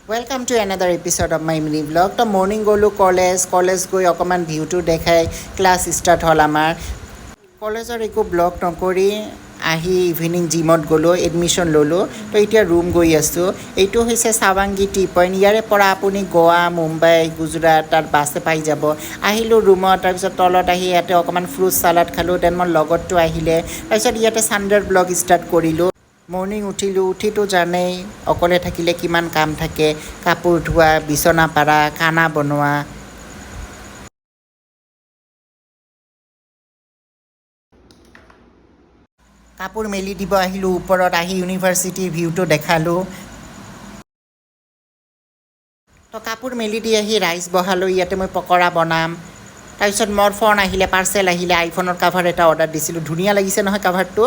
Welcome to another episode of my mini vlog. The morning golo college goi অকমান ভিউটো দেখাই class start হ'ল আমাৰ কলেজৰ একো ব্লগ নকৰি আহি ইভিনিং জিমত গ'লোঁ এডমিশ্যন ল'লোঁ তো এতিয়া ৰুম গৈ আছোঁ এইটো হৈছে চাৱাংগী টি পইণ্ট ইয়াৰে পৰা আপুনি গোৱা মুম্বাই গুজৰাট তাত বাছে পাই যাব আহিলোঁ ৰুমত তাৰপিছত তলত আহি ইয়াতে অকণমান ফ্ৰুট চালাড খালোঁ দেন মোৰ লগৰটো আহিলে তাৰপিছত ইয়াতে ছানডেৰ ব্লগ ষ্টাৰ্ট কৰিলোঁ মৰ্ণিং উঠিতো জানেই অকলে থাকিলে কিমান কাম থাকে কাপোৰ ধোৱা বিচনা পাৰা খানা বনোৱা কাপোৰ মেলি দিব আহিলোঁ ওপৰত আহি ইউনিভাৰ্চিটিৰ ভিউটো দেখালোঁ তো কাপোৰ মেলি দি আহি ৰাইচ বহালোঁ ইয়াতে মই পকৰা বনাম তাৰপিছত মোৰ ফোন আহিলে পাৰ্চেল আহিলে আইফোনৰ কাভাৰ এটা অৰ্ডাৰ দিছিলোঁ ধুনীয়া লাগিছে নহয় কাভাৰটো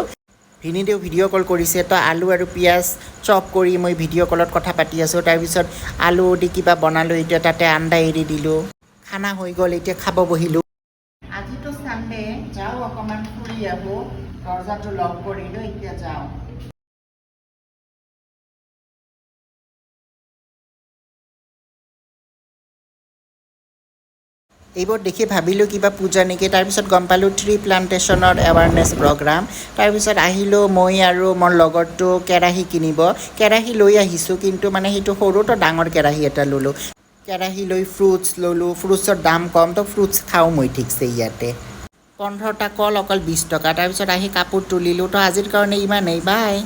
ভিনিদেও ভিডিঅ' কল কৰিছে তো আলু আৰু পিঁয়াজ চপ কৰি মই ভিডিঅ' কলত কথা পাতি আছোঁ তাৰপিছত আলু দি কিবা বনালোঁ এতিয়া তাতে আন্দা এৰি দিলোঁ খানা হৈ গ'ল এতিয়া খাব বহিলোঁ আজিতো ছানডে যাওঁ অকণমান ফুৰি আহোঁ দৰ্জাটো লক কৰিলোঁ এতিয়া যাওঁ এইবোৰ দেখি ভাবিলোঁ কিবা পূজা নেকি তাৰপিছত গম পালোঁ ট্ৰী প্লাণ্টেশ্যনৰ এৱাৰনেছ প্ৰগ্ৰাম তাৰপিছত আহিলোঁ মই আৰু মোৰ লগৰটো কেৰাহী কিনিব কেৰাহী লৈ আহিছোঁ কিন্তু মানে সেইটো সৰুতো ডাঙৰ কেৰাহী এটা ল'লোঁ কেৰাহী লৈ ফ্ৰুটছ ল'লোঁ ফ্ৰুটছৰ দাম কম তো ফ্ৰুটছ খাওঁ মই ঠিকছে ইয়াতে 15টা কল অকল 20 টকা তাৰপিছত আহি কাপোৰ তুলিলোঁ তো আজিৰ কাৰণে ইমানেই বাই